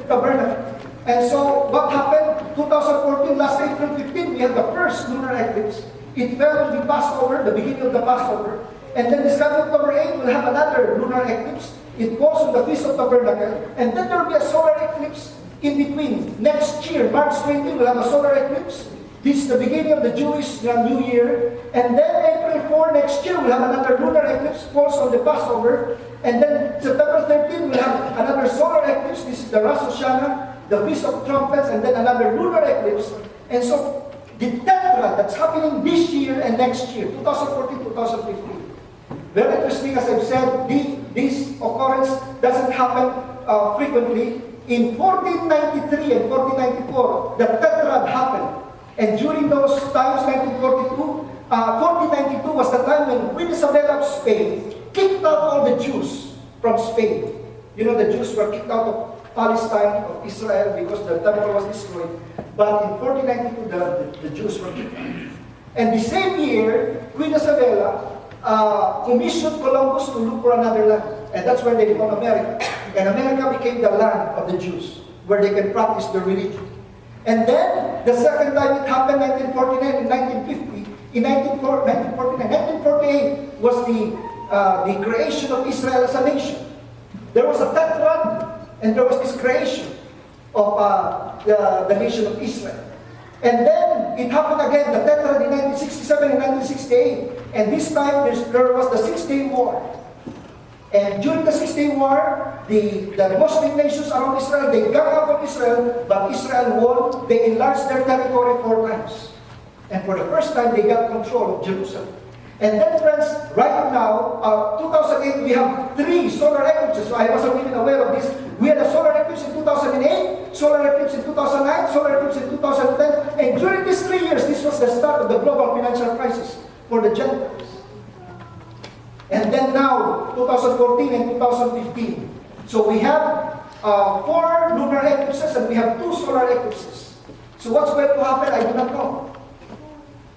tabernacle. And so, what happened? 2014, last April 15, we had the first lunar eclipse. It fell on the Passover, the beginning of the Passover. And then this coming October 8, we'll have another lunar eclipse. It falls on the Feast of Tabernacle. And then there will be a solar eclipse in between. Next year, March 20, we'll have a solar eclipse. This is the beginning of the Jewish New Year. And then April 4 next year, we'll have another lunar eclipse, falls on the Passover. And then September 13, we'll have another solar eclipse. This is the Rosh Hashanah, the Feast of Trumpets, and then another lunar eclipse. And so, the tetrad that's happening this year and next year, 2014, 2015. Very interesting, as I've said, this occurrence doesn't happen frequently. In 1493 and 1494, the tetrad happened. And during those times, 1492 was the time when Queen Isabella of Spain kicked out all the Jews from Spain. You know, the Jews were kicked out of Palestine, of Israel, because the temple was destroyed. But in 1492, the Jews were kicked out. And the same year, Queen Isabella commissioned Columbus to look for another land. And that's when they found America. And America became the land of the Jews, where they can practice their religion. And then, the second time it happened, 1949 and 1950. In 1948 was the creation of Israel as a nation. There was a tetrad, and there was this creation of the nation of Israel. And then, it happened again, the tetrad in 1967 and 1968. And this time, there was the Six-Day War. And during the Six-Day War, the Muslim nations around Israel, they got out of Israel, but Israel won. They enlarged their territory 4 times. And for the first time, they got control of Jerusalem. And then, friends, right now, 2008, we have 3 solar eclipses. So I wasn't even aware of this. We had a solar eclipse in 2008, solar eclipse in 2009, solar eclipse in 2010. And during these 3 years, this was the start of the global financial crisis for the Gentiles. And then now, 2014 and 2015. So we have 4 lunar eclipses and we have 2 solar eclipses. So what's going to happen? I do not know.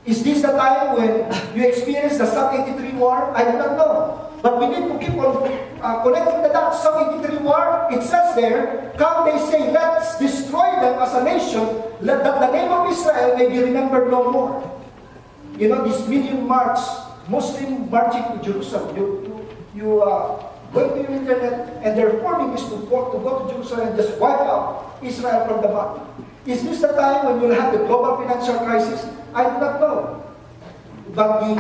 Is this the time when you experience the Psalm 83 war? I do not know. But we need to keep on connecting the dots. Psalm 83 war, it says there, come they say, let's destroy them as a nation, that the name of Israel may be remembered no more. You know, this million march, Muslim marching to Jerusalem. You go to your internet, and they're forming this to go to Jerusalem and just wipe out Israel from the map. Is this the time when you'll have the global financial crisis? I do not know. But the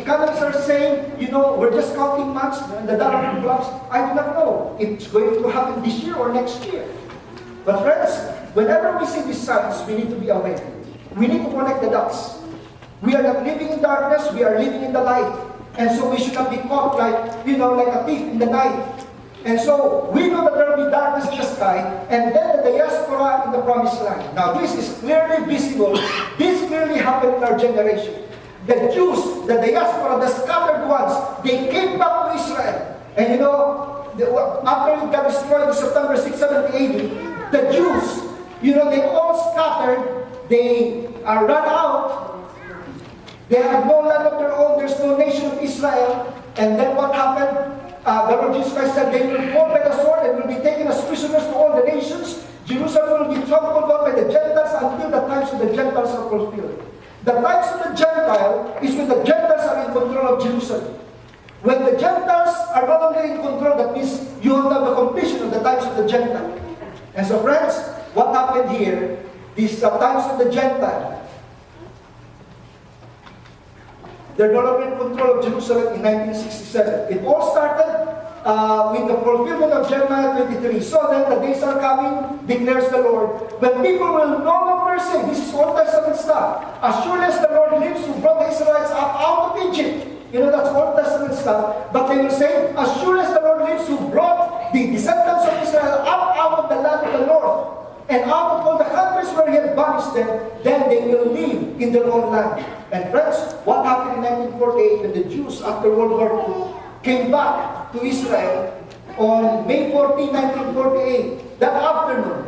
economists are saying, you know, we're just counting months and the dollar will collapse. I do not know if it's going to happen this year or next year. But friends, whenever we see these signs, we need to be aware. We need to connect the dots. We are not living in darkness, we are living in the light. And so we should not be caught like, you know, like a thief in the night. And so we know that there will be darkness in the sky, and then the diaspora in the promised land. Now this is clearly visible. This clearly happened in our generation. The Jews, the diaspora, the scattered ones, they came back to Israel. And you know, after it got destroyed in September 6, 70, 80, the Jews, you know, they all scattered. They are run out. They have no land of their own. There's no nation of Israel. And then what happened? The Lord Jesus Christ said, they will fall by the sword and will be taken as prisoners to all the nations. Jerusalem will be trampled down by the Gentiles until the times of the Gentiles are fulfilled. The times of the Gentile is when the Gentiles are in control of Jerusalem. When the Gentiles are no longer in control, that means you have the completion of the times of the Gentile. And so friends, what happened here? These times of the Gentile, they're no longer in control of Jerusalem in 1967. It all started with the fulfillment of Jeremiah 23. So then the days are coming, declares the Lord, when people will no longer say, this is Old Testament stuff, as surely as the Lord lives who brought the Israelites up out of Egypt. You know, that's Old Testament stuff. But they will say, as surely as the Lord lives who brought the descendants of Israel up out of the land of the north, and out of all the countries where he had banished them, then they will live in their own land. And friends, what happened in 1948 when the Jews after World War II came back to Israel on May 14, 1948, that afternoon,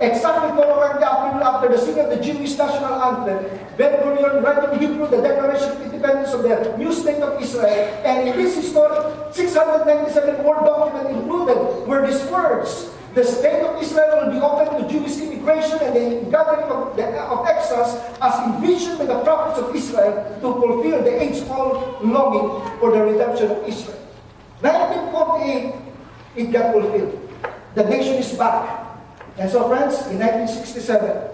exactly 4 o'clock in the afternoon after the singing of the Jewish national anthem, Ben-Gurion read in Hebrew the Declaration of Independence of the new state of Israel, and in this historic 697 word document included were these words, The state of Israel will be open to Jewish immigration and the gathering of exiles as envisioned by the prophets of Israel to fulfill the age-old longing for the redemption of Israel. 1948, it got fulfilled. The nation is back. And so friends, in 1967,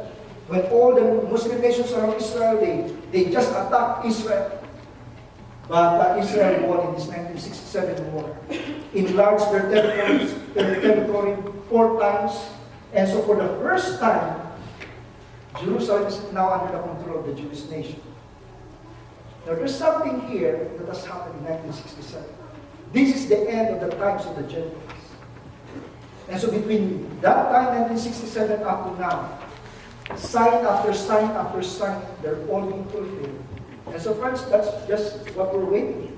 when all the Muslim nations around Israel, they just attacked Israel. But Israel won in this 1967 war. Enlarged their territory 4 times. And so for the first time, Jerusalem is now under the control of the Jewish nation. Now there's something here that has happened in 1967. This is the end of the times of the Gentiles. And so between that time, 1967, up to now, sign after sign after sign, they're all being fulfilled. And so friends, that's just what we're waiting.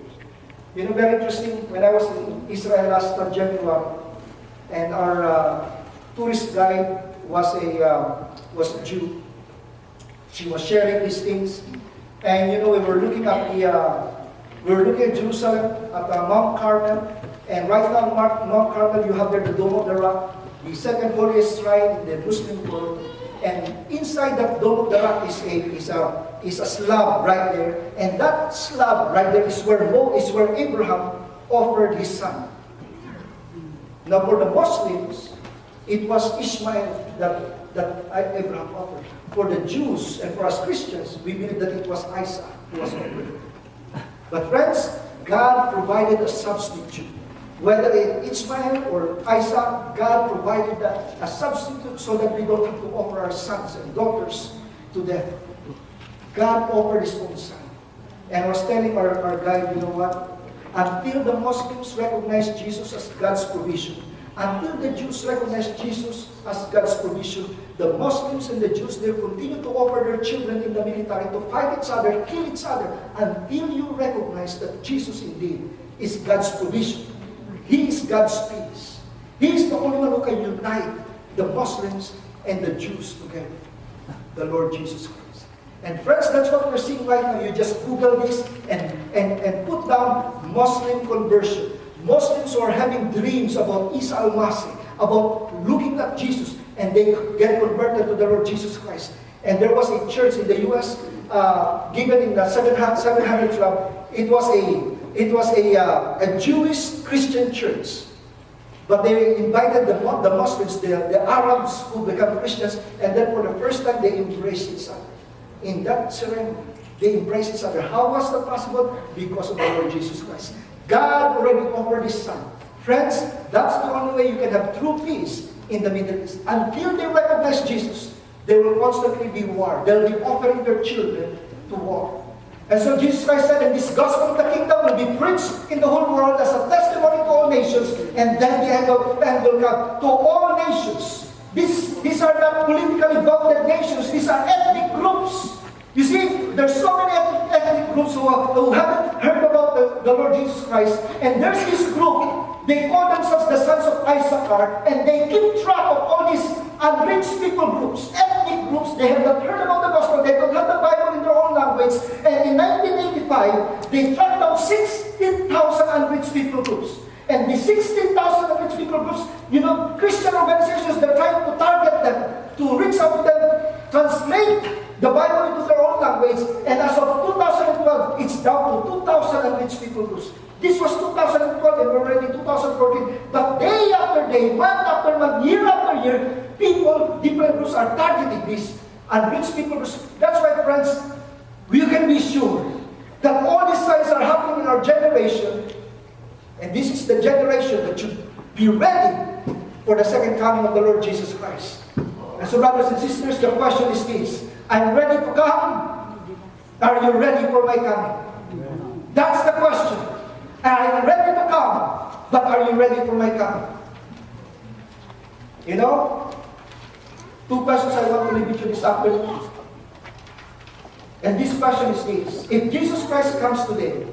You know, very interesting, when I was in Israel last January, and our tourist guide was a Jew. She was sharing these things. And you know, we were looking at Jerusalem, at Mount Carmel. And right now, Mount Carmel, you have there the Dome of the Rock, the second holiest shrine in the Muslim world. And inside that Dome of the Rock is a slab right there. And that slab right there is where Abraham offered his son. Now for the Muslims, it was Ishmael that Abraham offered. For the Jews and for us Christians, we believe that it was Isaac who was offered. But friends, God provided a substitute. Whether it's Ishmael or Isaac, God provided a substitute so that we don't have to offer our sons and daughters to death. God offered His own son. And I was telling our guide, you know what? Until the Muslims recognize Jesus as God's provision, until the Jews recognize Jesus as God's provision, the Muslims and the Jews, they continue to offer their children in the military to fight each other, kill each other, until you recognize that Jesus indeed is God's provision. He is God's peace. He is the only one who can unite the Muslims and the Jews together. The Lord Jesus Christ. And friends, that's what we're seeing right now. You just Google this and put down Muslim conversion. Muslims who are having dreams about Isa al-Masih, about looking at Jesus, and they get converted to the Lord Jesus Christ. And there was a church in the U.S. Given in the 700 Club. It was a Jewish Christian church. But they invited the Muslims, the Arabs who become Christians, and then for the first time they embraced each other. In that ceremony, they embraced each other. How was that possible? Because of the Lord Jesus Christ. God already offered His Son. Friends, that's the only way you can have true peace in the Middle East. Until they recognize Jesus, there will constantly be war. They'll be offering their children to war. And so Jesus Christ said, and this gospel of the kingdom will be preached in the whole world as a testimony to all nations, and then the end will come to all nations. These are not politically voted nations. These are ethnic groups. You see, there's so many ethnic groups who haven't heard about the Lord Jesus Christ. And there's this group, they call themselves the sons of Issachar, and they keep track of all these unreached people groups, ethnic groups. They have not heard about the gospel. They don't have the Bible in their own language. And in 1985, they tracked down 16,000 unreached people groups. And the 16,000 unreached people groups, you know, Christian organizations, they're trying to target them, to reach out to them, translate the Bible into their own language. And as of 2012, it's down to 2,000 unreached people groups. This was 2012 and we're already 2014. But day after day, month after month, year after year, people, different groups are targeting these unreached people groups. That's why, friends, we can be sure that all these signs are happening in our generation. And this is the generation that should be ready for the second coming of the Lord Jesus Christ. And so, brothers and sisters, the question is this: I'm ready to come. Are you ready for my coming? That's the question. I'm ready to come, but are you ready for my coming? You know, 2 questions I want to leave with you this afternoon. And this question is this: if Jesus Christ comes today,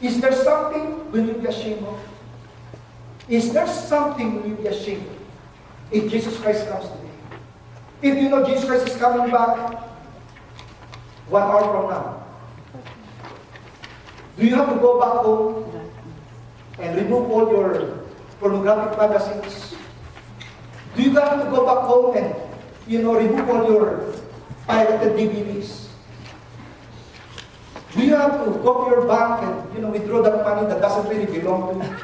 is there something will you be ashamed of? Is there something will you be ashamed of if Jesus Christ comes today? If you know Jesus Christ is coming back 1 hour from now, do you have to go back home and remove all your pornographic magazines? Do you have to go back home and, remove all your pirated DVDs? Do you have to go to your bank and, withdraw that money that doesn't really belong to you?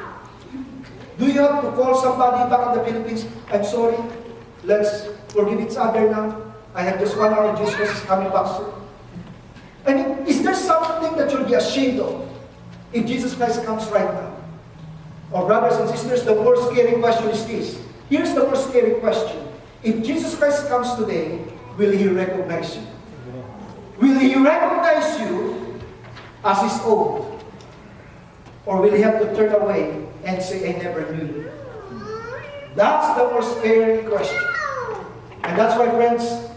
Do you have to call somebody back in the Philippines? I'm sorry, let's forgive each other now. I have just 1 hour, Jesus is coming back soon. I mean, is there something that you'll be ashamed of if Jesus Christ comes right now? Or brothers and sisters, the more scary question is this. Here's the more scary question. If Jesus Christ comes today, will He recognize you? Will He recognize you as His own? Or will He have to turn away and say, I never knew you? That's the more scary question. And that's why, friends,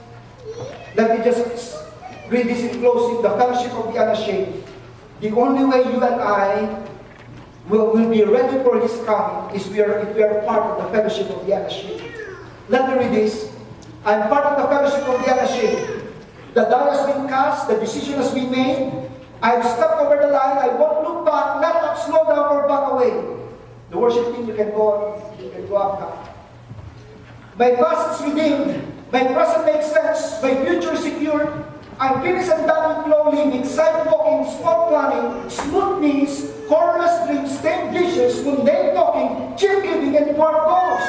let me just read this in closing. The fellowship of the unashamed. The only way you and I will be ready for His coming is if we are part of the fellowship of the unashamed. Let me read this. I'm part of the fellowship of the unashamed. The die has been cast, the decision has been made. I've stepped over the line, I won't look back, not slow down or back away. The worship team, you can go up now. My past is redeemed. My present makes sense. My future is secure. I'm finished and done with low living, side walking, small planning, smooth knees, cornerless dreams, stained visions, mundane talking, cheap giving, and dwarf goals.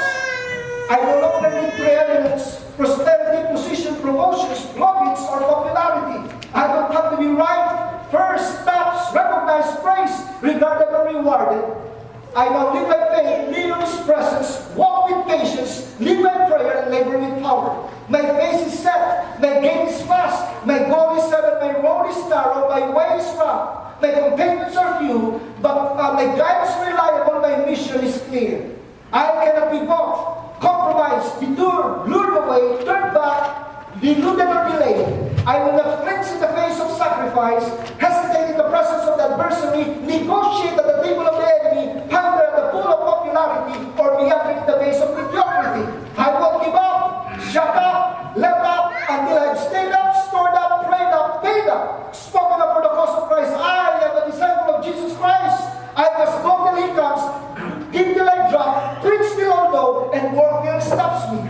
I no longer need preeminence, prosperity, position, promotions, profits, or popularity. I don't have to be right, first, tops, recognized, praised, regarded, or rewarded. I now live by faith, live in His presence, walk with patience, live by prayer, and labor with power. My face is set, my gait is fast, my goal is set, and my road is narrow, my way is rough. My companions are few, but my guide is reliable, my mission is clear. I cannot be bought, compromised, detoured, lured away, turned back, deluded or delayed. I will not flinch in the face of sacrifice, hesitate in the presence of the adversary, negotiate at the table of the enemy, hunger at the pool of popularity, or be angry in the face of mediocrity. I won't give up, shut up, let up, until I've stayed up, stored up, prayed up, paid up, spoken up for the cause of Christ. I am a disciple of Jesus Christ. I must go till He comes, give till I drop, preach till I know, and work till He stops me.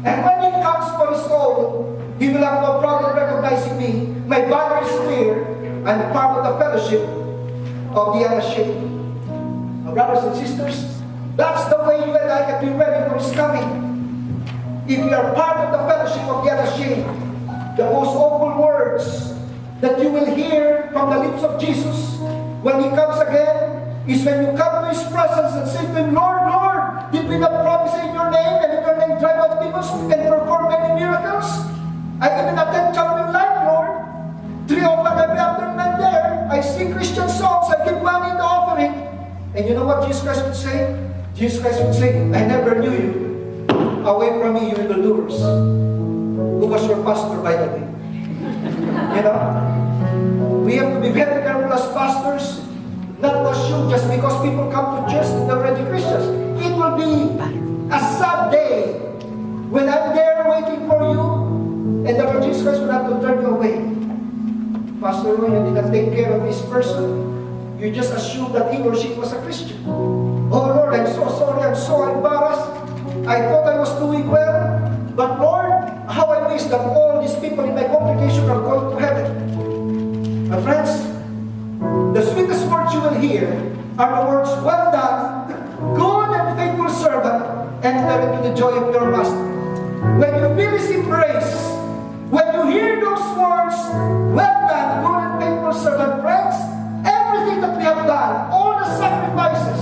And when He comes for His own, He will have no problem recognizing me. My banner is clear. I'm part of the fellowship of the unashamed. Brothers and sisters, that's the way you and I can be ready for His coming. If we are part of the fellowship of the unashamed, the most awful words that you will hear from the lips of Jesus when He comes again is when you come to His presence and say to Him, Lord, Lord, did we not prophesy in Your name, and in Your name drive out demons and perform many miracles? I even attend Champion Life, Lord. 3 o'clock every afternoon there. I sing Christian songs. I give money in the offering. And you know what Jesus Christ would say? Jesus Christ would say, I never knew you. Away from me, you evildoers. Who was your pastor, by the way? You know? We have to be very careful as pastors, not to assume just because people come to church that they're already Christians. It will be a sad day when I'm there waiting for you, and the Lord Jesus Christ will have to turn you away. Pastor, when you did not take care of this person, you just assumed that he or she was a Christian. Oh Lord, I'm so sorry, I'm so embarrassed. I thought I was doing well, but Lord, how I wish that all these people in my congregation are going to heaven. My friends, the sweetest words you will hear are the words, well done, good and faithful servant, enter into the joy of your master. When you feel His embrace, when you hear those words, well done, good and faithful servant, friends, everything that we have done, all the sacrifices,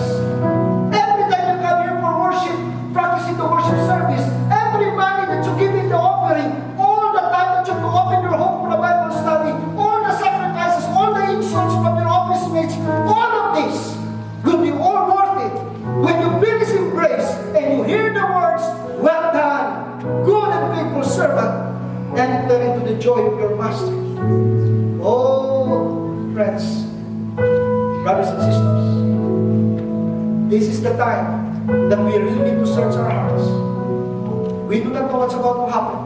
every time you come here for worship, practicing the worship service, every money that you give in the offering, all the time that you open your home for a Bible study, all the sacrifices, all the insults from your office mates, all of this will be all worth it when you feel His embrace and you hear the words, well done, good and faithful servant, enter into the joy of your master. Oh, friends, brothers and sisters, this is the time that we really need to search our hearts. We do not know what's about to happen,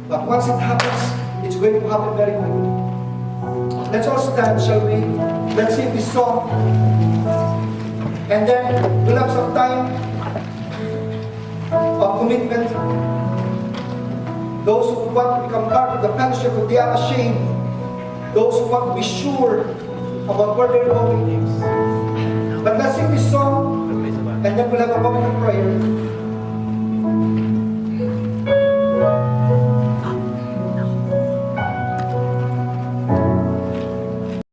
but once it happens, it's going to happen very quickly. Let's all stand, shall we? Let's sing this song, and then we'll have some time of of commitment. Those who want to become part of the fellowship of the unashamed. Those who want to be sure about where they're going. But let's sing this song, and then we'll have a moment of prayer.